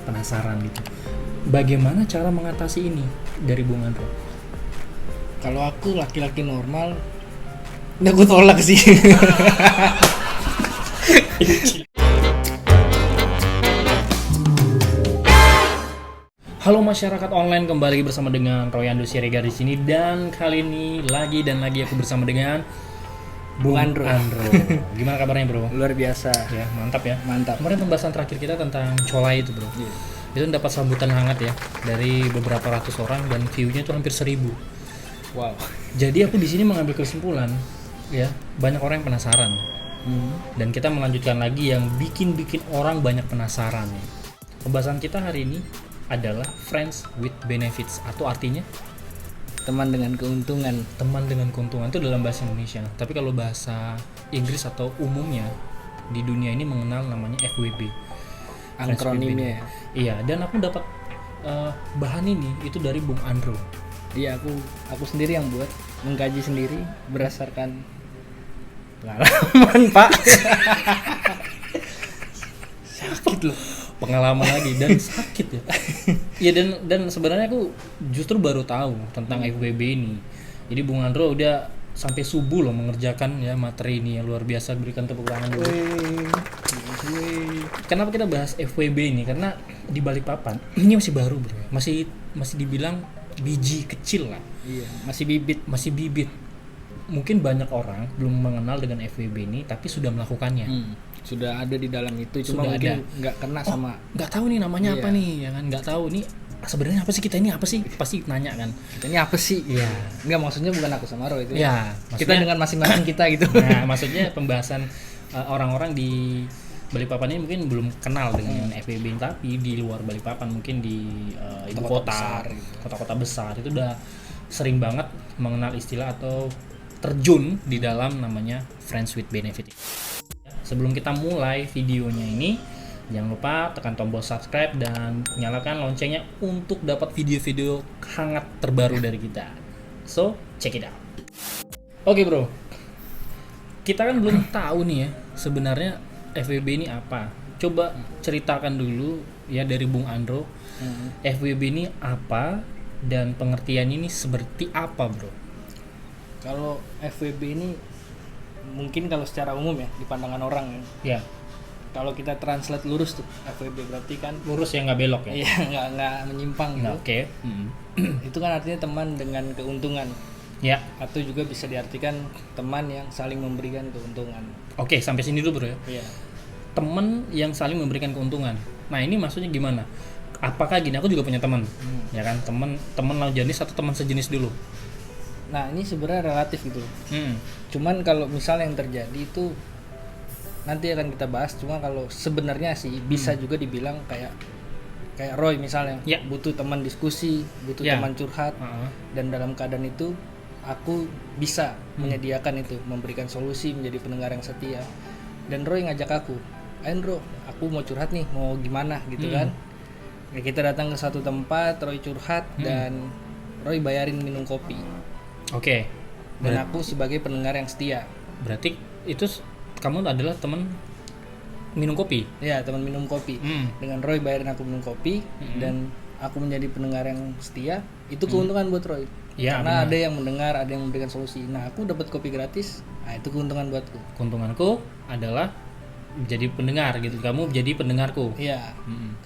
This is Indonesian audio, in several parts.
penasaran gitu. Bagaimana cara mengatasi ini dari Bung Andro? Kalau aku laki-laki normal, udah aku tolak sih. Halo masyarakat online, kembali bersama dengan Royando Siregar di sini, dan kali ini lagi aku bersama dengan Bung Andro. Gimana kabarnya, Bro? Luar biasa. Ya, mantap ya. Mantap. Kemarin pembahasan terakhir kita tentang colai itu, Bro. Iya. Itu dapat sambutan hangat ya dari beberapa ratus orang dan view-nya itu hampir 1000. Wow. Jadi aku di sini mengambil kesimpulan ya, banyak orang yang penasaran. Dan kita melanjutkan lagi yang bikin orang banyak penasaran ya. Pembahasan kita hari ini adalah friends with benefits, atau artinya Teman dengan keuntungan. teman dengan keuntungan itu dalam bahasa Indonesia. Tapi kalau bahasa Inggris atau umumnya di dunia ini mengenal namanya FWB. Friends with Akronimnya ya. Iya, dan aku dapat bahan ini itu dari Bung Andro. Iya, aku sendiri yang buat, mengkaji sendiri berdasarkan pengalaman, Pak. Sakit loh. Pengalaman lagi dan sakit ya. Iya, dan sebenarnya aku justru baru tahu tentang FWB ini. Jadi Bung Andro udah sampai subuh loh mengerjakan ya materi ini yang luar biasa, berikan tepuk tangan dulu. Kenapa kita bahas FWB ini? Karena di Balikpapan ini masih baru, Bro. Masih dibilang biji kecil lah. Iya, masih bibit. Mungkin banyak orang belum mengenal dengan FWB ini tapi sudah melakukannya. Sudah ada di dalam itu, cuma Sudah mungkin ada. nggak kena sama Nggak tahu nih namanya Iya. apa nih, ya kan? Nggak tahu nih sebenarnya apa sih, kita ini apa sih, pasti nanya kan. kita ini apa sih. Iya. Nggak, maksudnya bukan aku sama Roy itu. Ya, Kita maksudnya- dengan masing-masing kita gitu. Nah, maksudnya pembahasan orang-orang di Balikpapan ini mungkin belum kenal dengan FWB, tapi di luar Balikpapan mungkin di ibu Kota-kota kota, besar gitu. kota-kota besar itu udah sering banget mengenal istilah atau terjun di dalam namanya friends with benefit. Sebelum kita mulai videonya ini, jangan lupa tekan tombol subscribe dan nyalakan loncengnya untuk dapat video-video hangat terbaru dari kita. So, check it out. Oke, Bro. Kita kan belum tahu nih ya sebenarnya FWB ini apa. Coba ceritakan dulu ya dari Bung Andro. FWB ini apa dan pengertiannya ini seperti apa, Bro? Kalau FWB ini mungkin kalau secara umum ya di pandangan orang ya. Ya, Kalau kita translate lurus tuh FWB berarti kan lurus ya, nggak belok ya. iya nggak menyimpang gitu. Nah, oke. Itu kan artinya teman dengan keuntungan, Ya, atau juga bisa diartikan teman yang saling memberikan keuntungan. oke, sampai sini dulu, Bro ya. Iya. Teman yang saling memberikan keuntungan. Nah, ini maksudnya gimana? Apakah gini, aku juga punya teman, ya kan, teman lawan jenis atau teman sejenis dulu. Nah, ini sebenarnya relatif gitu. Cuman kalau misalnya yang terjadi itu nanti akan kita bahas. Cuma kalau sebenarnya sih bisa juga dibilang kayak Roy misalnya, Ya. butuh teman diskusi, butuh Ya. teman curhat, dan dalam keadaan itu aku bisa menyediakan itu, memberikan solusi, menjadi pendengar yang setia. Dan Roy ngajak aku, ayo Bro, aku mau curhat nih, mau gimana gitu kan. Ya, kita datang ke satu tempat, Roy curhat, dan Roy bayarin minum kopi. Oke. Dan aku sebagai pendengar yang setia. Berarti itu kamu adalah teman minum kopi. Ya, teman minum kopi. Dengan Roy bayarin aku minum kopi, dan aku menjadi pendengar yang setia, itu keuntungan buat Roy. Ya, Karena benar. ada yang mendengar, ada yang memberikan solusi. Nah, aku dapat kopi gratis. Nah, itu keuntungan buatku. Keuntunganku adalah jadi pendengar gitu. Kamu jadi pendengarku. Iya.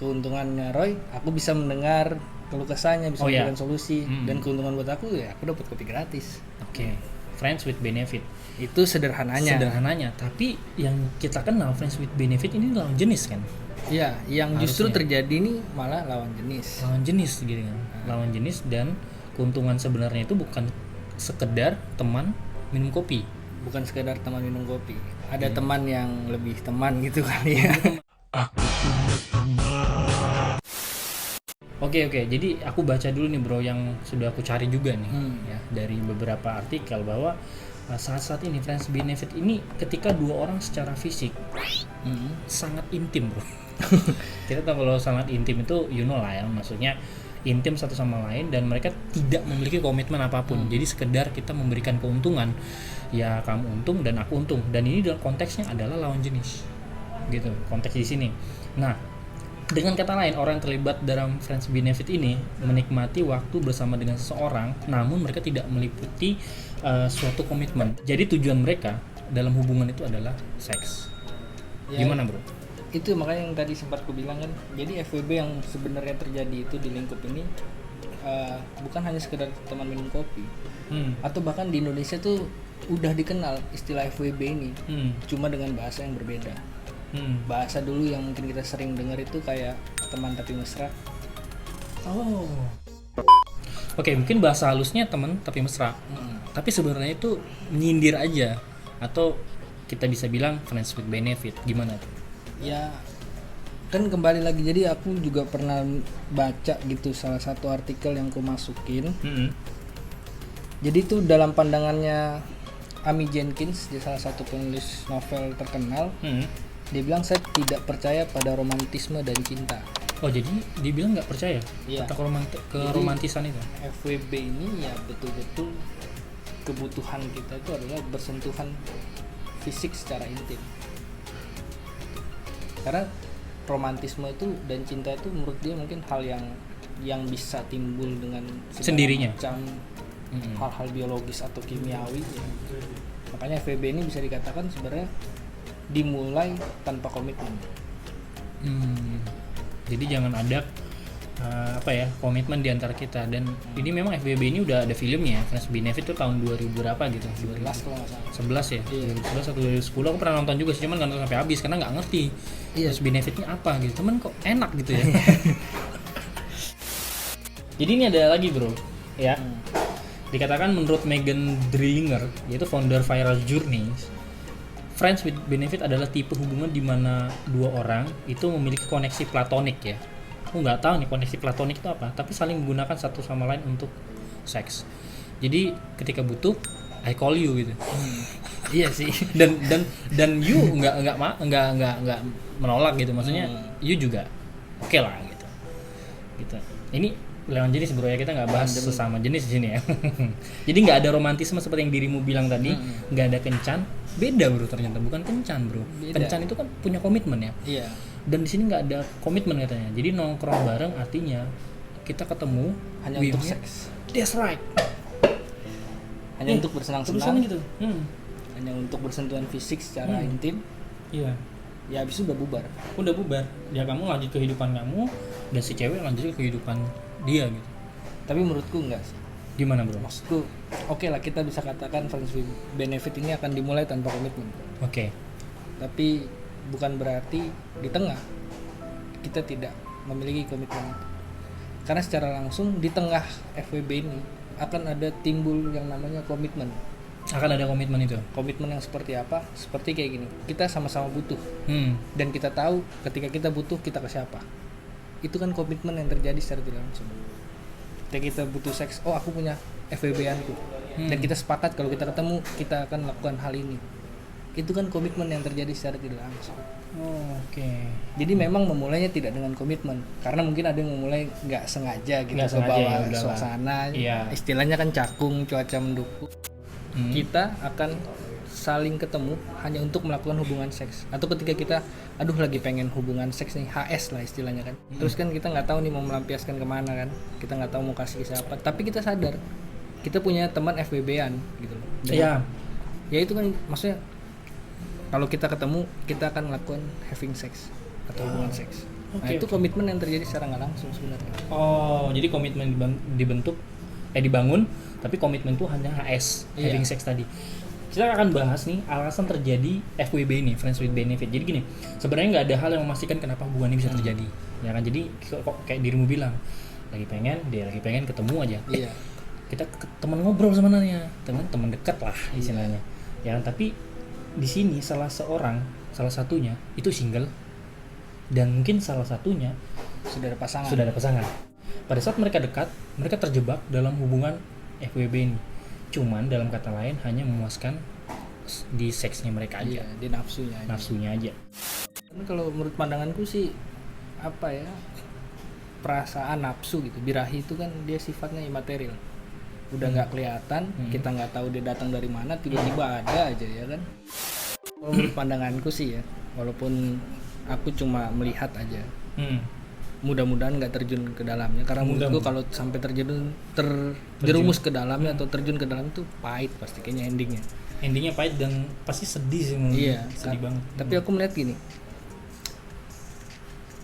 Keuntungannya Roy, aku bisa mendengar keluh kesahnya, bisa Oh, iya. memberikan solusi. Dan keuntungan buat aku ya, aku dapat kopi gratis. Oke. Friends with benefit. Itu sederhananya. Sederhananya, tapi yang kita kenal friends with benefit ini lawan jenis kan? Iya, yang justru Harusnya. terjadi nih malah lawan jenis. Lawan jenis gitu kan. Lawan jenis, dan keuntungan sebenarnya itu bukan sekedar teman minum kopi. Bukan sekedar teman minum kopi. Ada teman yang lebih teman gitu kali ya. Oke, jadi aku baca dulu nih, Bro, yang sudah aku cari juga nih ya, dari beberapa artikel bahwa saat-saat ini friends benefit ini ketika dua orang secara fisik sangat intim, Bro. Kita tahu kalau sangat intim itu you know lah ya, maksudnya intim satu sama lain dan mereka tidak memiliki komitmen apapun. Jadi sekedar kita memberikan keuntungan, ya kamu untung dan aku untung, dan ini dalam konteksnya adalah lawan jenis gitu, konteks di sini. Nah, Dengan kata lain, orang yang terlibat dalam friends benefit ini menikmati waktu bersama dengan seseorang, namun mereka tidak meliputi suatu komitmen. Jadi tujuan mereka dalam hubungan itu adalah seks. Ya, Gimana bro? itu makanya yang tadi sempat ku bilang kan, jadi FWB yang sebenarnya terjadi itu di lingkup ini bukan hanya sekedar teman minum kopi, atau bahkan di Indonesia tuh udah dikenal istilah FWB ini, cuma dengan bahasa yang berbeda. Bahasa dulu yang mungkin kita sering dengar itu kayak teman tapi mesra. Oh. Oke, mungkin bahasa halusnya teman tapi mesra. Tapi sebenarnya itu menyindir aja, atau kita bisa bilang friends with benefit. Gimana tuh? Ya kan kembali lagi, jadi aku juga pernah baca gitu salah satu artikel yang aku masukin. Jadi itu dalam pandangannya Amy Jenkins, dia salah satu penulis novel terkenal. Dia bilang, saya tidak percaya pada romantisme dan cinta. Oh, jadi dia bilang nggak percaya Iya. tentang keromantisan itu? FWB ini ya betul-betul kebutuhan kita itu adalah bersentuhan fisik secara intim. Karena romantisme itu dan cinta itu menurut dia mungkin hal yang bisa timbul dengan segala Sendirinya. macam hal-hal biologis atau kimiawi ya. Makanya FWB ini bisa dikatakan sebenarnya dimulai tanpa komitmen. Jadi jangan ada komitmen di antara kita. Dan ini memang FBB ini udah ada filmnya, Friends Benefit itu tahun 2000 berapa gitu, 11 kalau nggak salah. 11 ya, Iya. 2011 atau 2010 aku pernah nonton juga sih, cuman nggak nonton sampai habis karena nggak ngerti Friends Benefitnya apa gitu, cuman kok enak gitu ya. Jadi ini ada lagi bro, ya. Dikatakan menurut Megan Drillinger, yaitu founder Viral Journeys, Friends with Benefit adalah tipe hubungan di mana dua orang itu memiliki koneksi platonik ya. Aku nggak tahu nih koneksi platonik itu apa, tapi saling menggunakan satu sama lain untuk seks. Jadi ketika butuh, I call you gitu. Iya sih. Dan you nggak menolak gitu, maksudnya you juga oke lah gitu. Gitu. Ini lawan jenis bro ya, kita nggak bahas sesama jenis di sini ya. Jadi nggak ada romantisme seperti yang dirimu bilang tadi, nggak ada kencan. Beda bro, ternyata bukan kencan bro. Beda. Kencan itu kan punya komitmen ya. Iya. Dan di sini nggak ada komitmen katanya. Jadi nongkrong bareng artinya kita ketemu Hanya with untuk you. seks. That's right. Hanya untuk bersenang-senang. gitu. Hanya untuk bersentuhan fisik secara intim. Iya. Ya habis itu udah bubar. Udah bubar. Ya kamu lanjut kehidupan kamu dan si cewek lanjut ke kehidupan dia gitu. Tapi menurutku enggak sih. Gimana bro? Maksudku, oke lah kita bisa katakan friends with benefit ini akan dimulai tanpa komitmen. Oke. Tapi bukan berarti di tengah kita tidak memiliki komitmen. Karena secara langsung di tengah FWB ini akan ada timbul yang namanya komitmen. Akan ada komitmen itu. Komitmen yang seperti apa? Seperti kayak gini. Kita sama-sama butuh. Dan kita tahu ketika kita butuh kita ke siapa. Itu kan komitmen yang terjadi secara tidak langsung. Ketika kita butuh seks, oh aku punya FWB-anku. Dan kita sepakat kalau kita ketemu kita akan melakukan hal ini. Itu kan komitmen yang terjadi secara tidak langsung. Oh, oke. Jadi memang memulainya tidak dengan komitmen, karena mungkin ada yang memulai nggak sengaja gitu, Nggak sengaja, kebawa ya udahlah. suasana. Iya. Istilahnya kan cakung, cuaca mendukung. Kita akan saling ketemu hanya untuk melakukan hubungan seks. Atau ketika kita, aduh lagi pengen hubungan seks nih, HS lah istilahnya kan. Terus kan kita nggak tahu nih mau melampiaskan kemana kan. Kita nggak tahu mau kasih ke siapa. Tapi kita sadar kita punya teman FWB-an gitu loh. Dan Iya. ya itu kan maksudnya kalau kita ketemu kita akan melakukan having sex atau hubungan seks. Nah Oke, itu komitmen yang terjadi secara nggak langsung sebenarnya. Oh, jadi komitmen dibangun, tapi komitmen itu hanya HS, Iya. having sex tadi. Kita akan bahas nih alasan terjadi FWB ini, friends with benefit. Jadi gini, sebenarnya nggak ada hal yang memastikan kenapa hubungan ini bisa terjadi. Ya kan, jadi kok kayak dirimu bilang, dia lagi pengen ketemu aja. Iya. Kita teman ngobrol sebenarnya, teman dekat lah istilahnya. Ya kan, tapi di sini salah satunya itu single, dan mungkin salah satunya Sudah ada pasangan. sudah ada pasangan. Pada saat mereka dekat, mereka terjebak dalam hubungan FWB ini. Cuman dalam kata lain hanya memuaskan di seksnya mereka aja, Iya, di nafsunya. nafsunya aja. Karena kalau menurut pandanganku sih apa ya, perasaan nafsu gitu, birahi itu kan dia sifatnya imaterial, udah nggak kelihatan, kita nggak tahu dia datang dari mana, tiba-tiba ada aja ya kan. Kalau menurut pandanganku sih ya, walaupun aku cuma melihat aja, mudah-mudahan nggak terjun ke dalamnya, karena menurutku kalau sampai terjerumus ke dalamnya atau terjun ke dalam itu pahit pasti kayaknya endingnya pahit dan pasti sedih sih menurut iya gue. Sedih banget. Tapi aku melihat gini,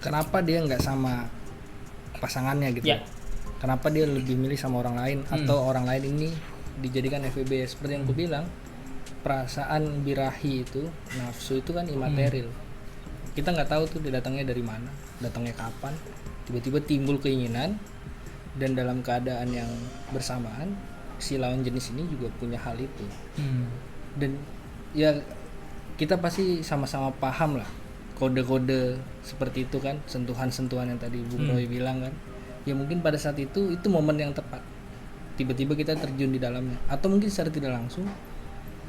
kenapa dia nggak sama pasangannya gitu Ya. Kenapa dia lebih milih sama orang lain atau orang lain ini dijadikan FWB? Seperti yang aku bilang, perasaan birahi itu, nafsu itu kan imaterial. Kita nggak tahu tuh dia datangnya dari mana, datangnya kapan, tiba-tiba timbul keinginan, dan dalam keadaan yang bersamaan si lawan jenis ini juga punya hal itu. Dan ya kita pasti sama-sama paham lah kode-kode seperti itu kan, sentuhan-sentuhan yang tadi Bung Roy bilang kan. Ya mungkin pada saat itu momen yang tepat, tiba-tiba kita terjun di dalamnya, atau mungkin secara tidak langsung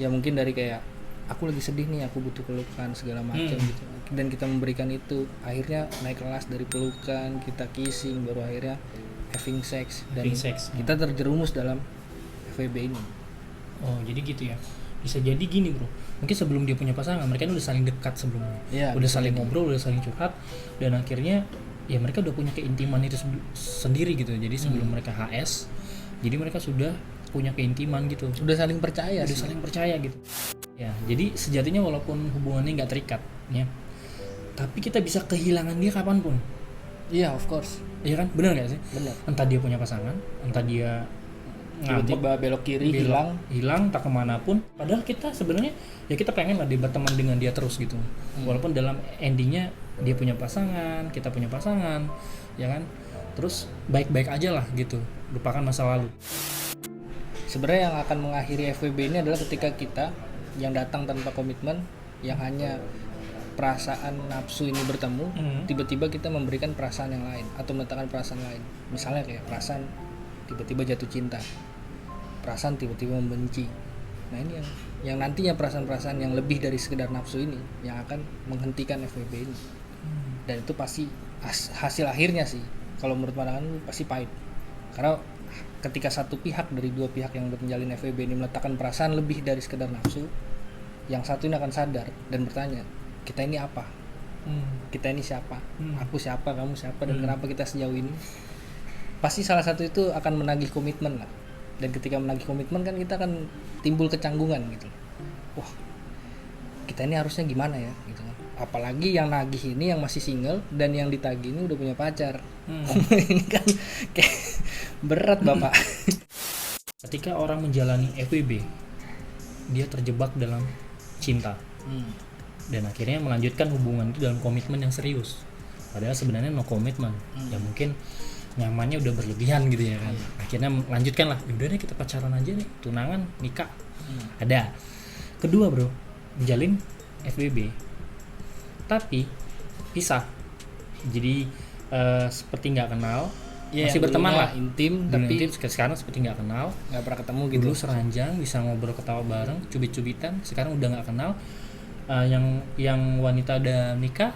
ya mungkin dari kayak aku lagi sedih nih, aku butuh pelukan segala macam gitu, dan kita memberikan itu, akhirnya naik kelas dari pelukan, kita kissing, baru akhirnya having sex, dan kita terjerumus dalam FWB ini. Oh jadi gitu ya, bisa jadi gini bro, mungkin sebelum dia punya pasangan mereka udah saling dekat sebelumnya, udah saling ngobrol, udah saling curhat, dan akhirnya ya mereka udah punya keintiman itu sendiri gitu. Jadi sebelum mereka HS, jadi mereka sudah punya keintiman gitu, udah saling percaya gitu ya. Jadi sejatinya walaupun hubungannya nggak terikat ya, tapi kita bisa kehilangan dia kapanpun. Iya, of course. Iya kan, benar nggak sih? Benar. Entah dia punya pasangan, entah dia tiba-tiba belok kiri, hilang tak kemanapun. Padahal kita sebenarnya ya kita pengen lah dia berteman dengan dia terus gitu. Walaupun dalam endingnya dia punya pasangan, kita punya pasangan, ya kan. Terus baik-baik aja lah gitu, lupakan masa lalu. Sebenarnya yang akan mengakhiri FWB ini adalah ketika kita yang datang tanpa komitmen, yang hanya perasaan nafsu ini bertemu, tiba-tiba kita memberikan perasaan yang lain atau meletakkan perasaan lain. Misalnya kayak perasaan tiba-tiba jatuh cinta, perasaan tiba-tiba membenci. Nah ini yang nantinya perasaan-perasaan yang lebih dari sekedar nafsu ini yang akan menghentikan FWB ini. Dan itu pasti hasil akhirnya sih, kalau menurut pandangan pasti pahit. Karena ketika satu pihak dari dua pihak yang menjalin FWB ini meletakkan perasaan lebih dari sekedar nafsu, yang satu ini akan sadar dan bertanya, kita ini apa? Kita ini siapa? Aku siapa? Kamu siapa? Dan kenapa kita sejauh ini? Pasti salah satu itu akan menagih komitmen lah. Dan ketika menagih komitmen kan kita akan timbul kecanggungan gitu. Wah, kita ini harusnya gimana ya? Gitu kan. Apalagi yang nagih ini yang masih single dan yang ditagih ini udah punya pacar. Ini kan kayak berat bapak. Ketika orang menjalani FWB, dia terjebak dalam cinta, dan akhirnya melanjutkan hubungan itu dalam komitmen yang serius. Padahal sebenarnya no komitmen, ya mungkin nyamannya udah berlebihan gitu ya kan. Akhirnya lanjutkan lah, udah deh kita pacaran aja nih, tunangan, nikah. Ada. Kedua bro, menjalin FWB, tapi pisah. Jadi seperti nggak kenal, masih berteman lah, intim, tapi sekarang seperti nggak kenal, nggak pernah ketemu gitu. Dulu seranjang, bisa ngobrol ketawa bareng, cubit-cubitan. Sekarang udah nggak kenal. Yang wanita udah nikah,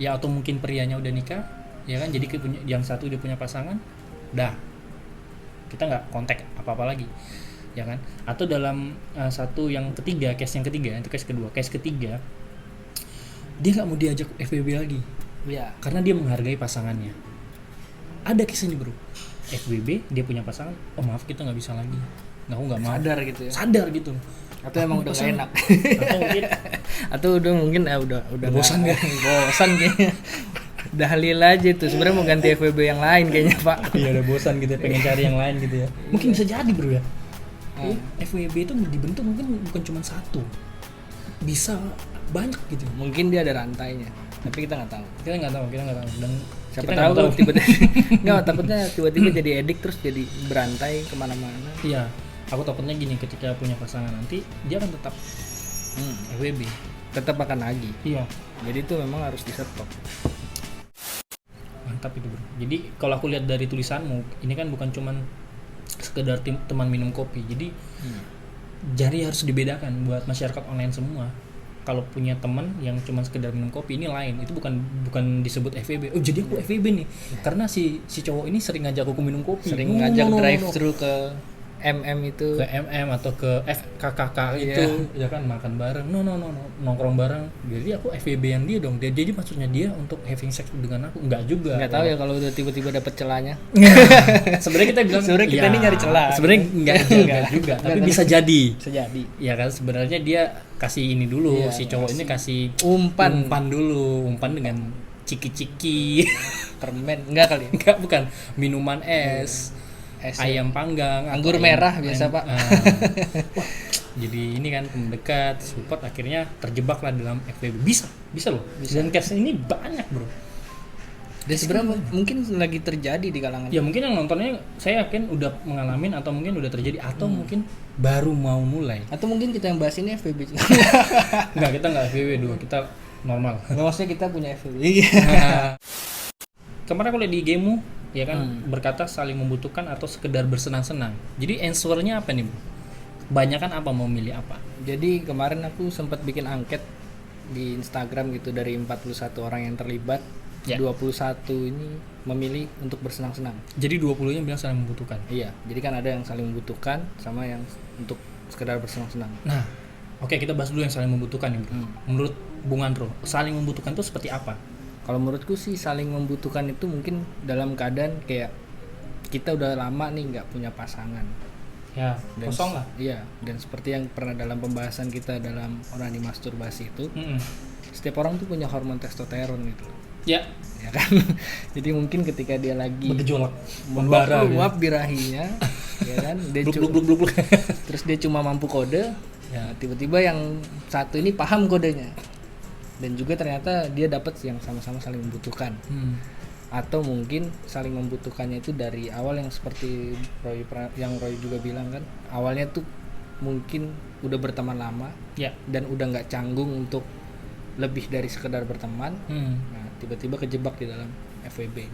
ya atau mungkin prianya udah nikah, ya kan. Jadi yang satu udah punya pasangan, dah kita nggak kontak apa-apa lagi, ya kan. Atau dalam satu yang ketiga, case yang ketiga, itu case kedua, case ketiga, dia nggak mau diajak FWB lagi. Ya. Karena dia menghargai pasangannya. Ada kisah ini bro, FWB dia punya pasangan, oh maaf kita nggak bisa lagi, aku nggak mau. Sadar gitu. Atau emang udah gak enak. Atau mungkin udah bosan kan? Bosan kayaknya. Udah halil aja itu. Sebenarnya mau ganti FWB yang lain kayaknya pak. Iya udah bosan gitu, pengen cari yang lain gitu ya. Mungkin bisa jadi bro ya. FWB itu dibentuk mungkin bukan cuma satu, bisa banyak gitu. Mungkin dia ada rantainya, tapi kita nggak tahu. Dan siapa tahu tiba-tiba nggak, takutnya tiba-tiba jadi edik terus jadi berantai kemana-mana. Iya, aku takutnya gini, ketika punya pasangan nanti dia akan tetap FWB, tetap akan lagi. Iya, jadi itu memang harus di-stop. Mantap itu bro. Jadi kalau aku lihat dari tulisanmu, ini kan bukan cuman sekedar teman minum kopi. Jadi jadi harus dibedakan buat masyarakat online semua. Kalau punya teman yang cuma sekedar minum kopi, ini lain. Itu bukan disebut FWB. Oh jadi aku FWB nih, karena si cowok ini sering ngajak aku minum kopi. Sering ngajak drive thru ke MM itu ke MM atau ke FKKK Iya. itu ya kan, makan bareng, no, nongkrong bareng. Jadi aku FWB-an dia dong. Jadi maksudnya dia untuk having sex dengan aku enggak juga. nggak tahu ya kalau udah tiba-tiba dapet celahnya. Sebenarnya kita bilang Sebenarnya kita ini nyari celah. Sebenarnya enggak juga, tapi bisa jadi. Bisa jadi Ya kan sebenarnya dia kasih ini dulu, Iya, si cowok ini kasih umpan umpan dengan ciki-ciki. permen enggak kali ya? Enggak, bukan minuman es. Es Ayam panggang, Anggur atau merah biasa, Pak. Wah, jadi ini kan mendekat, support, akhirnya terjebak lah dalam FWB. Bisa loh. Dan case ini banyak bro. dan sebenarnya mungkin lagi terjadi di kalangan Ya mungkin yang nontonnya saya yakin udah mengalami atau mungkin udah terjadi atau mungkin baru mau mulai. atau mungkin kita yang bahas ini FWB juga. Enggak, kita enggak FWB dulu, kita normal. Maksudnya kita punya FWB. Nah, kemarin aku lihat di gamemu ya kan berkata saling membutuhkan atau sekedar bersenang-senang. Jadi answernya apa nih bro? Banyakan apa, mau milih apa? Jadi kemarin aku sempat bikin angket di Instagram gitu, dari 41 orang yang terlibat, Ya. 21 ini memilih untuk bersenang-senang. Jadi 20-nya bilang saling membutuhkan. Iya, jadi kan ada yang saling membutuhkan sama yang untuk sekedar bersenang-senang. Nah, oke, kita bahas dulu yang saling membutuhkan nih bro. Menurut Bung Andro, saling membutuhkan itu seperti apa? Kalau menurutku sih saling membutuhkan itu mungkin dalam keadaan kayak kita udah lama nih nggak punya pasangan. Ya, Dan kosong lah. Iya, dan seperti yang pernah dalam pembahasan kita dalam onani masturbasi itu, Mm-mm. setiap orang tuh punya hormon testosteron gitu. Ya, Ya kan? Jadi mungkin ketika dia lagi bergejolak, membara. meluap birahinya, ya kan? Dia Bluk. terus dia cuma mampu kode, Ya. tiba-tiba yang satu ini paham kodenya. Dan juga ternyata dia dapat yang sama-sama saling membutuhkan. Atau mungkin saling membutuhkannya itu dari awal yang seperti yang Roy juga bilang kan, awalnya tuh mungkin udah berteman lama Ya. dan udah nggak canggung untuk lebih dari sekedar berteman. Nah, tiba-tiba kejebak di dalam FWB.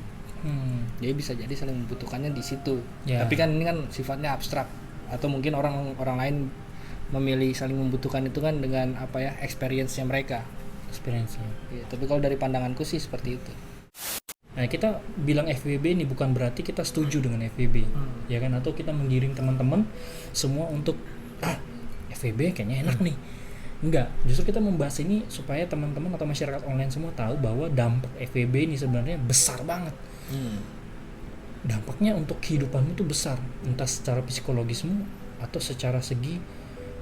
Jadi bisa jadi saling membutuhkannya di situ. Ya. Tapi kan ini kan sifatnya abstrak, atau mungkin orang lain memilih saling membutuhkan itu kan dengan apa ya, experience-nya mereka. Experience. Ya, tapi kalau dari pandanganku sih seperti itu. Nah, kita bilang FWB ini bukan berarti kita setuju dengan FWB, ya kan? Atau kita menggiring teman-teman semua untuk FWB kayaknya enak nih. Enggak, justru kita membahas ini supaya teman-teman atau masyarakat online semua tahu bahwa dampak FWB ini sebenarnya besar banget. Dampaknya untuk kehidupanmu itu besar, entah secara psikologismu atau secara segi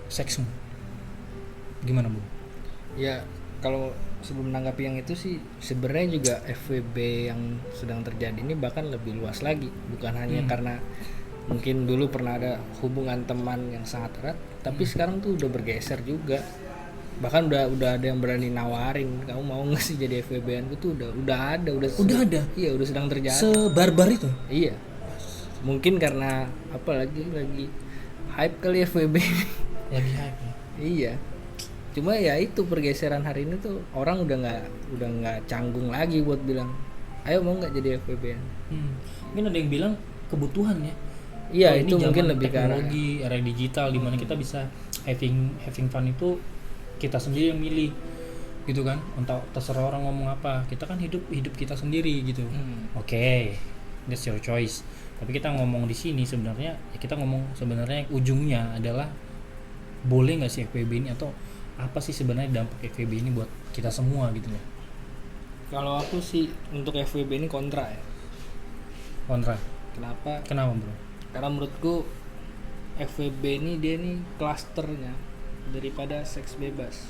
seksmu. Gimana Bu? Ya, kalau sebelum menanggapi yang itu sih sebenarnya juga FWB yang sedang terjadi ini bahkan lebih luas lagi, bukan hanya karena mungkin dulu pernah ada hubungan teman yang sangat erat, tapi sekarang tuh udah bergeser juga. Bahkan udah ada yang berani nawarin, kamu mau nggak sih jadi FWB-an? Itu udah ada. Iya, udah sedang terjadi. Sebarbar itu. Iya. Mungkin karena apa lagi hype kali FWB. Lagi hype ya. Iya. Cuma ya itu pergeseran hari ini tuh orang udah nggak canggung lagi buat bilang, ayo mau nggak jadi FWB-an? Mungkin ada yang bilang kebutuhan ya. Iya, Oh, itu ini mungkin zaman lebih ke arah teknologi, era digital di mana kita bisa having fun itu kita sendiri yang milih gitu kan. Entah terserah orang ngomong apa, kita kan hidup kita sendiri gitu. Oke, that's your choice. Tapi kita ngomong di sini sebenarnya ya, kita ngomong sebenarnya ujungnya adalah boleh nggak sih FWB ini, atau apa sih sebenarnya dampak FWB ini buat kita semua gitu loh. Kalau aku sih untuk FWB ini kontra ya. Kontra. Kenapa bro? Karena menurutku FWB ini dia nih klasternya daripada seks bebas.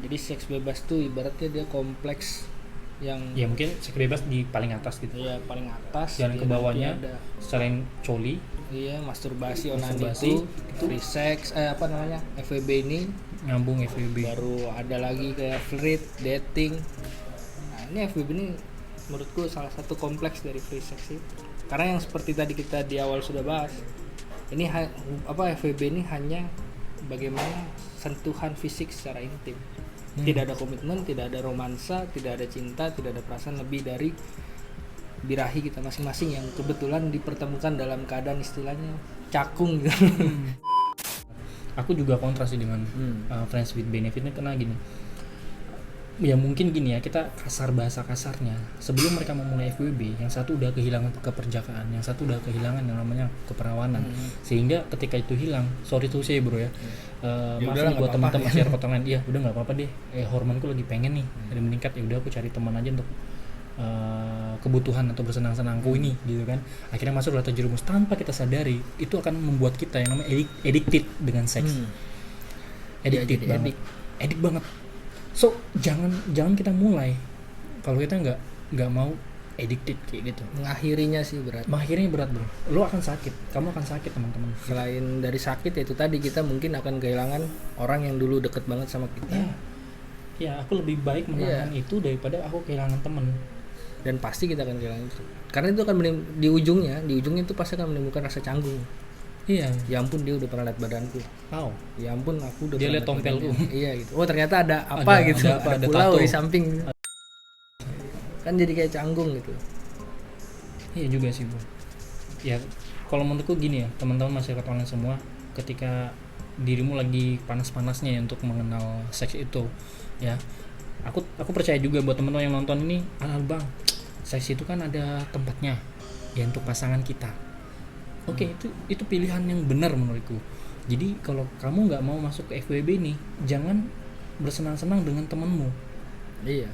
Jadi seks bebas tuh ibaratnya dia kompleks yang Ya mungkin seks bebas di paling atas gitu. ya paling atas. Jalan ke dia bawahnya nanti ada selain coli. iya masturbasi onani Masturbasi, itu free sex apa namanya FWB ini. Nyambung FWB. Baru ada lagi kayak flirt, dating. Nah, ini FWB ini menurutku salah satu kompleks dari free sex itu. Karena yang seperti tadi kita di awal sudah bahas, ini FWB ini hanya bagaimana sentuhan fisik secara intim. Tidak ada komitmen, tidak ada romansa, tidak ada cinta, tidak ada perasaan lebih dari birahi kita masing-masing yang kebetulan dipertemukan dalam keadaan istilahnya cakung gitu. Aku juga kontra sih dengan friends with benefit ini, karena gini, ya mungkin gini ya, kita bahasa kasarnya, sebelum mereka memulai FWB, yang satu udah kehilangan keperjakaan, yang satu udah kehilangan yang namanya keperawanan. Sehingga ketika itu hilang, sorry tuh saya bro ya, Ya maaf udahlah, nih buat nggak teman-teman apa-apa. share kotoran, iya udah nggak apa-apa deh, hormonku lagi pengen nih ada meningkat, ya udah aku cari teman aja untuk kebutuhan atau bersenang-senangku ini gitu kan. Akhirnya masuk dalam terjerumus tanpa kita sadari, itu akan membuat kita yang namanya addicted dengan seks. Addicted jadi banget, addict banget. So jangan kita mulai kalau kita nggak mau addicted kayak gitu. Mengakhirinya sih berat. Akhirnya berat bro, lo akan sakit, kamu akan sakit teman-teman. Selain dari sakit, ya itu tadi, kita mungkin akan kehilangan orang yang dulu deket banget sama kita. Ya aku lebih baik menahan itu daripada aku kehilangan temen. Dan pasti kita akan kehilangan itu, karena itu akan di ujungnya itu pasti akan menimbulkan rasa canggung. Iya. Ya ampun, dia udah pernah lihat badanku. Wow. Ya ampun, aku udah Dia pernah lihat tompelku. badannya. Iya gitu. Oh ternyata ada apa gitu, ada pulau tato. di samping. Kan jadi kayak canggung gitu. Iya juga sih bro. Ya kalau menurutku gini ya, teman-teman masyarakat online semua, ketika dirimu lagi panas-panasnya ya untuk mengenal seks itu, ya aku percaya juga buat teman-teman yang nonton ini, bang, seks itu kan ada tempatnya ya untuk pasangan kita. Oke, itu pilihan yang benar menurutku. Jadi kalau kamu nggak mau masuk ke FWB nih, jangan bersenang-senang dengan temanmu. Iya.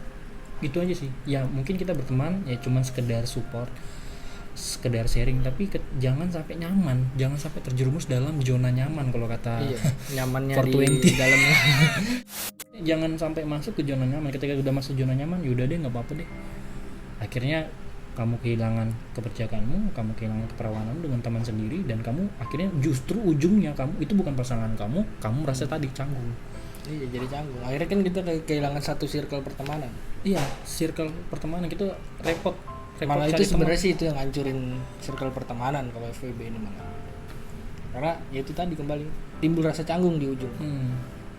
Gitu aja sih. Ya mungkin kita berteman ya cuman sekedar support, sekedar sharing, tapi jangan sampai nyaman, jangan sampai terjerumus dalam zona nyaman kalau kata nyamannya 420. di dalamnya. Jangan sampai masuk ke zona nyaman. Ketika udah masuk zona nyaman, yaudah deh nggak apa-apa deh. Akhirnya kamu kehilangan keperjakanmu, kamu kehilangan keperawananmu dengan teman sendiri, dan kamu akhirnya justru ujungnya kamu itu bukan pasangan kamu merasa tadi canggung. Iya, jadi canggung. Akhirnya kan kita kehilangan satu circle pertemanan. Iya, circle pertemanan kita repot Malah cari itu sebenarnya teman. sih itu yang ngancurin circle pertemanan kalau FWB ini malah. Karena ya itu tadi, kembali timbul rasa canggung di ujung.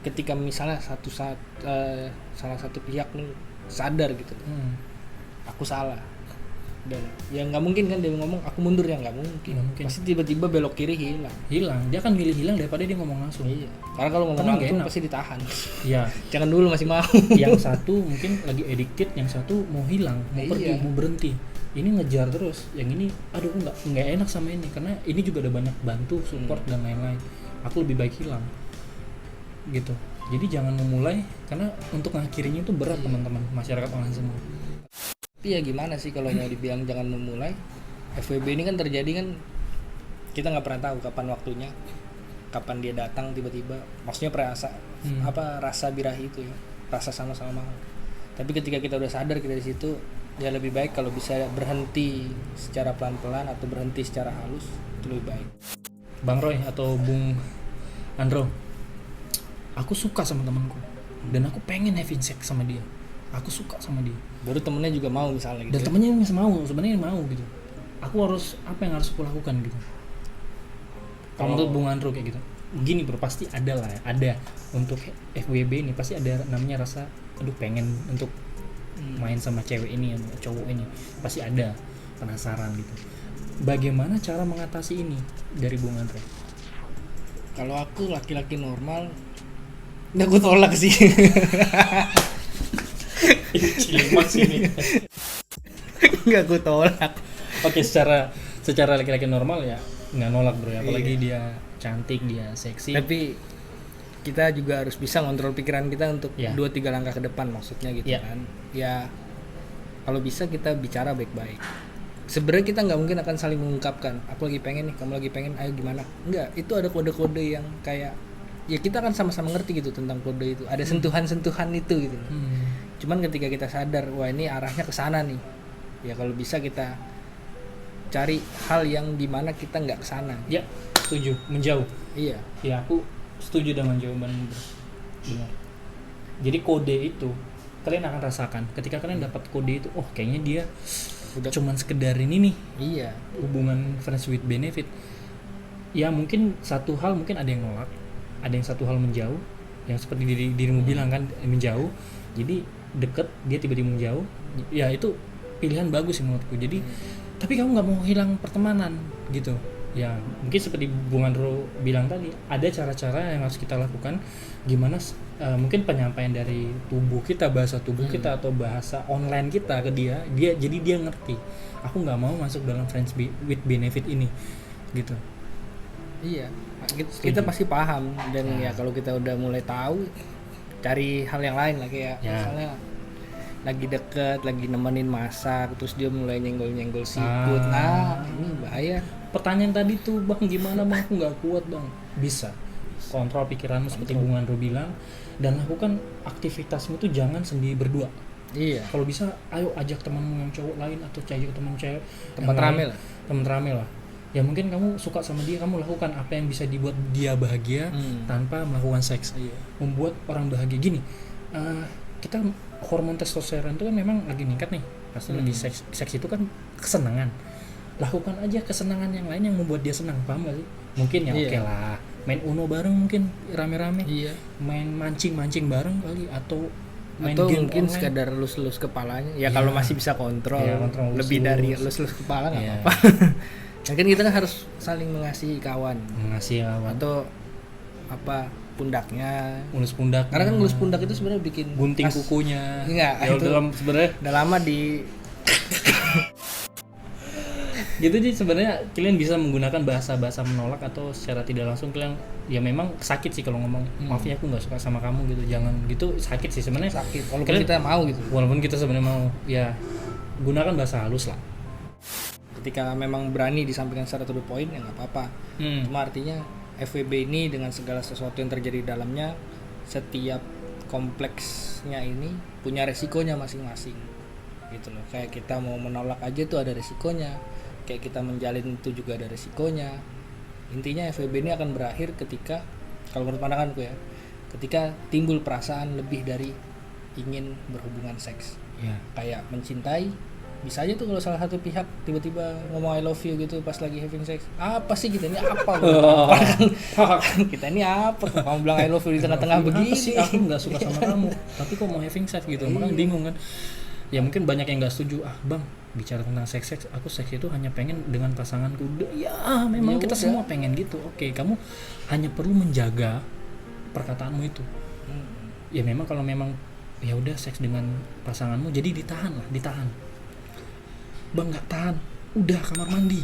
Ketika misalnya salah satu pihak nih sadar gitu, aku salah, dan ya nggak mungkin kan dia ngomong aku mundur, ya nggak mungkin. Pasti tiba-tiba belok kiri hilang. Dia akan milih hilang daripada dia ngomong langsung. Iya, karena kalau ngomong Karena nggak langsung enak. pasti ditahan. Iya. Jangan dulu, masih mau. Yang satu mungkin lagi addicted, yang satu mau hilang, mau pergi, mau berhenti. Ini ngejar terus, yang ini aduh nggak enak sama ini, karena ini juga ada banyak bantu, support dan lain-lain. Aku lebih baik hilang gitu. Jadi jangan memulai, karena untuk ngakhirinya itu berat teman-teman masyarakat online semua. Tapi ya gimana sih kalau mau dibilang jangan memulai, FWB ini kan terjadi kan, kita nggak pernah tahu kapan waktunya, kapan dia datang tiba-tiba. Maksudnya rasa birahi itu ya, rasa sama-sama mahal. Tapi ketika kita udah sadar kita di situ, ya lebih baik kalau bisa berhenti secara pelan-pelan atau berhenti secara halus, itu lebih baik. Bang Roy atau Bung Andro, aku suka sama temanku dan aku pengen having sex sama dia. Aku suka sama dia. Baru temennya juga mau misalnya gitu. Dan temennya sebenarnya mau gitu. Aku harus, apa yang harus aku lakukan gitu. Kalau menurut Bung Andro kayak gitu. Gini bro, pasti ada lah ya. Ada untuk FWB ini pasti ada namanya rasa aduh pengen untuk main sama cewek ini, cowok ini. Pasti ada penasaran gitu. Bagaimana cara mengatasi ini dari Bung Andro? Kalau aku laki-laki normal, udah aku tolak sih. Climaks ini. Nggak aku tolak. Oke, secara laki-laki normal ya nggak nolak bro ya, apalagi dia cantik, dia seksi. Tapi kita juga harus bisa ngontrol pikiran kita untuk 2-3 langkah ke depan, maksudnya gitu kan. Ya kalau bisa kita bicara baik-baik. Sebenarnya kita nggak mungkin akan saling mengungkapkan, aku lagi pengen nih, kamu lagi pengen, ayo gimana. Enggak, itu ada kode-kode yang kayak ya kita kan sama-sama ngerti gitu tentang kode itu. Ada sentuhan-sentuhan itu gitu. Cuman ketika kita sadar, wah ini arahnya ke sana nih, ya kalau bisa kita cari hal yang dimana kita nggak kesana. Ya, setuju, menjauh. Iya. Ya, aku setuju dengan jawaban benar. Jadi kode itu kalian akan rasakan ketika kalian dapat kode itu. Oh, kayaknya dia udah cuman sekedar ini nih. Iya. Hubungan friends with benefit. Ya mungkin satu hal mungkin ada yang nolak, ada yang satu hal menjauh, yang seperti dirimu bilang kan, menjauh. Jadi deket, dia tiba-tiba menjauh. Ya itu pilihan bagus sih menurutku. Jadi tapi kamu nggak mau hilang pertemanan gitu ya. Mungkin seperti Bung Andro bilang tadi, ada cara-cara yang harus kita lakukan gimana mungkin penyampaian dari tubuh kita, bahasa tubuh kita atau bahasa online kita ke dia jadi dia ngerti aku nggak mau masuk dalam friends with benefit ini gitu. Iya, kita pasti paham dan ya kalau kita udah mulai tahu, cari hal yang lain lah kayak misalnya lagi deket, lagi nemenin masak, terus dia mulai nyenggol-nyenggol sikut, nah ini bahaya. Pertanyaan tadi tuh bang, gimana bang, aku nggak kuat bang, bisa kontrol pikiranmu seperti Bung Andro bilang, dan lakukan aktivitasmu itu jangan sendiri berdua. Iya. Kalau bisa, ayo ajak temanmu yang cowok lain atau ajak teman cewek. Tempat rame lah. Tempat rame lah. Ya mungkin kamu suka sama dia, kamu lakukan apa yang bisa dibuat dia bahagia tanpa melakukan seks. Iya. Membuat orang bahagia gini. Kita hormon testosteron itu kan memang lagi meningkat nih. Pasti lagi seks itu kan kesenangan. Lakukan aja kesenangan yang lain yang membuat dia senang, paham gak sih? Mungkin ya oke lah. Main Uno bareng mungkin rame-rame. Iya. Main mancing bareng kali atau main atau game mungkin online. sekadar elus-elus kepalanya ya, kalau masih bisa kontrol, kontrol lebih elus-elus. dari elus-elus kepala nggak apa-apa. Mungkin kita kan harus saling mengasihi kawan atau apa pundaknya, ulus pundak, karena kan ulus pundak itu sebenarnya bikin gunting kukunya enggak ya, itu dalam sebenarnya udah lama di gitu. Jadi sebenarnya kalian bisa menggunakan bahasa menolak atau secara tidak langsung kalian ya memang sakit sih kalau ngomong maaf ya aku nggak suka sama kamu gitu, jangan gitu, sakit sih sebenarnya, sakit walaupun kita mau gitu, walaupun kita sebenarnya mau ya gunakan bahasa halus lah. Ketika memang berani disampaikan secara to the point ya nggak apa-apa. Cuma artinya FWB ini dengan segala sesuatu yang terjadi di dalamnya, setiap kompleksnya ini punya resikonya masing-masing gitu loh. Kayak kita mau menolak aja tuh ada resikonya, kayak kita menjalin itu juga ada resikonya. Intinya FWB ini akan berakhir ketika, kalau menurut pandanganku ya, ketika timbul perasaan lebih dari ingin berhubungan seks. Kayak mencintai, bisa aja tuh kalau salah satu pihak tiba-tiba ngomong I love you gitu pas lagi having sex. Apa sih kita ini apa? Kita ini apa? Kamu bilang I love you di tengah-tengah begini sih, aku nggak suka sama kamu tapi kok mau having sex gitu. Makanya bingung kan. Ya mungkin banyak yang nggak setuju, bang bicara tentang seks aku seks itu hanya pengen dengan pasanganku. Ya memang kita semua pengen gitu. Oke, kamu hanya perlu menjaga perkataanmu itu. Ya memang kalau memang ya udah seks dengan pasanganmu jadi ditahan. Bang nggak tahan, udah kamar mandi.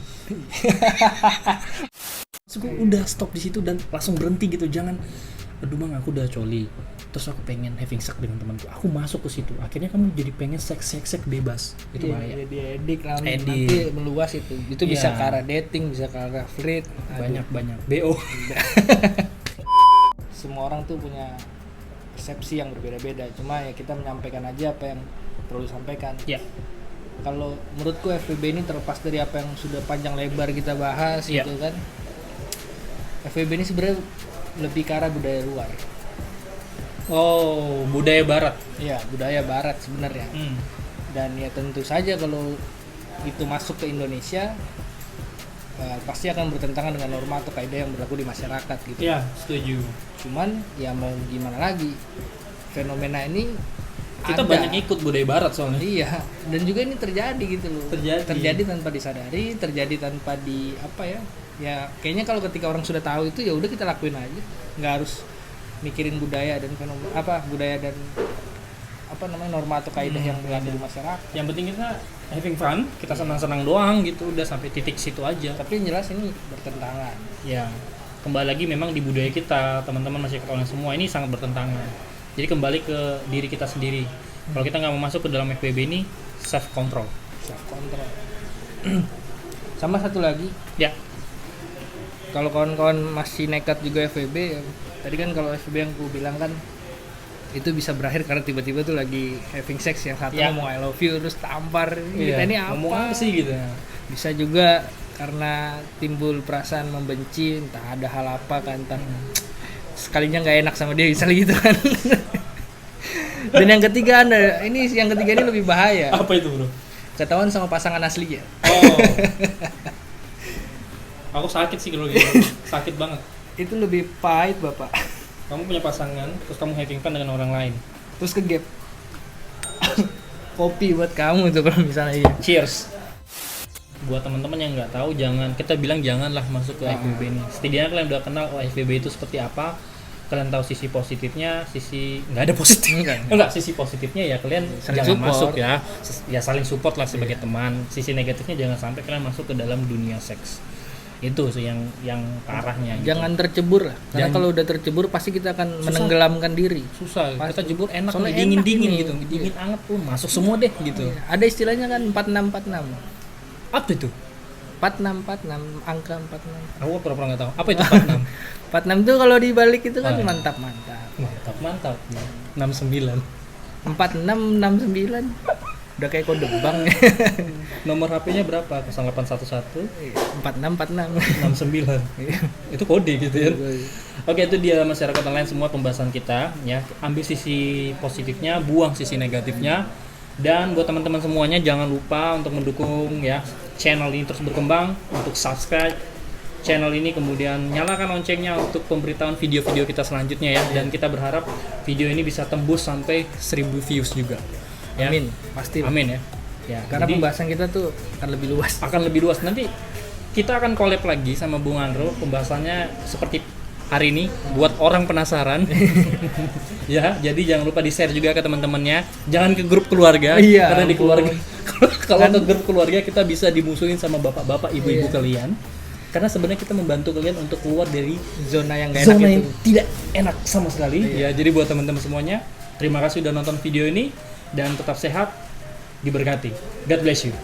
Udah stop di situ dan langsung berhenti gitu. Jangan, aduh bang aku udah coli, terus aku pengen having sex dengan temanku, aku masuk ke situ, akhirnya kamu jadi pengen seks bebas. Itu bahaya. Edik nanti meluas itu bisa ke arah dating, bisa ke arah flirt, banyak BO. Semua orang tuh punya persepsi yang berbeda-beda, cuma ya kita menyampaikan aja apa yang perlu disampaikan. Kalau menurutku FWB ini terlepas dari apa yang sudah panjang lebar kita bahas gitu kan, FWB ini sebenarnya lebih ke arah budaya luar. Oh, budaya barat. Iya, budaya barat sebenarnya. Dan ya tentu saja kalau itu masuk ke Indonesia pasti akan bertentangan dengan norma atau kaidah yang berlaku di masyarakat gitu. Iya, setuju. Cuman ya mau gimana lagi, fenomena ini kita ada. Banyak ikut budaya barat soalnya. Iya, dan juga ini terjadi gitu loh. Terjadi tanpa disadari, terjadi tanpa di apa ya? Ya kayaknya kalau ketika orang sudah tahu itu ya udah kita lakuin aja, nggak harus mikirin budaya dan fenomena budaya dan norma atau kaidah yang berlaku di masyarakat. Yang penting kita having fun, kita senang-senang doang gitu, udah sampai titik situ aja. Tapi yang jelas ini bertentangan. Ya, kembali lagi memang di budaya kita, teman-teman masyarakat orang semua ini sangat bertentangan. Jadi kembali ke diri kita sendiri. Kalau kita nggak mau masuk ke dalam FWB ini, self control. Sama satu lagi, kalau kawan-kawan masih nekat juga FWB, tadi kan kalau FWB yang aku bilang kan itu bisa berakhir karena tiba-tiba tuh lagi having sex, yang satu ngomong I love you terus tampar, kita ini apa? Ngomong apa sih gitu. Bisa juga karena timbul perasaan membenci, entah ada hal apa kan, entah sekalinya nggak enak sama dia misalnya gitu kan. Dan yang ketiga ini lebih bahaya. Apa itu bro? Ketahuan sama pasangan aslinya. Oh. Aku sakit sih kalau gitu. Sakit banget. Itu lebih pahit bapak. Kamu punya pasangan, terus kamu having fun dengan orang lain, terus ke gap. Kopi buat kamu tuh kalau misalnya iya. Cheers. Buat teman-teman yang nggak tahu, janganlah masuk ke FWB ini. Setidaknya kalian udah kenal FWB itu seperti apa, kalian tahu sisi positifnya, sisi nggak ada positif. Enggak. Enggak, sisi positifnya ya kalian Saling jangan support. masuk ya. Ya saling support lah sebagai teman. Sisi negatifnya jangan sampai kalian masuk ke dalam dunia seks. Itu sih yang parahnya gitu. Jangan tercebur lah. Karena Jangan- kalau udah tercebur pasti kita akan Susah. menenggelamkan diri. Susah. Pasti. Kita jebur enak Soalnya nih, dingin-dingin enak gitu. ini. Dingin anget masuk semua deh gitu. Iya. Ada istilahnya kan 4646. Apa itu? 4646, angka 46. Aku pura-pura nggak tahu. Apa itu 46? 46 tuh kalau dibalik itu kan Ah. mantap-mantap. Mantap. 69. 4669. Udah kayak kode bank. Nomor HP-nya berapa? 0811 4646. 69. Itu kode gitu ya. Oke, itu dia masyarakat online semua pembahasan kita ya. Ambil sisi positifnya, buang sisi negatifnya. Dan buat teman-teman semuanya jangan lupa untuk mendukung ya channel ini terus berkembang, untuk subscribe channel ini, kemudian nyalakan loncengnya untuk pemberitahuan video-video kita selanjutnya ya. Dan kita berharap video ini bisa tembus sampai 1000 views juga. Ya. Amin, pasti. Amin ya. Ya, Karena jadi pembahasan kita tuh akan lebih luas. akan lebih luas. Nanti kita akan collab lagi sama Bung Andro, pembahasannya seperti hari ini buat orang penasaran. Ya, jadi jangan lupa di-share juga ke teman-temannya. Jangan ke grup keluarga, Iya, karena di ampun. keluarga kalau ke grup keluarga kita bisa dimusuhin sama bapak-bapak, ibu-ibu Iya. kalian. Karena sebenarnya kita membantu kalian untuk keluar dari Zona yang gak enak zona itu. yang tidak enak sama sekali. Iya. Ya, jadi buat teman-teman semuanya, terima kasih udah nonton video ini dan tetap sehat, diberkati. God bless you.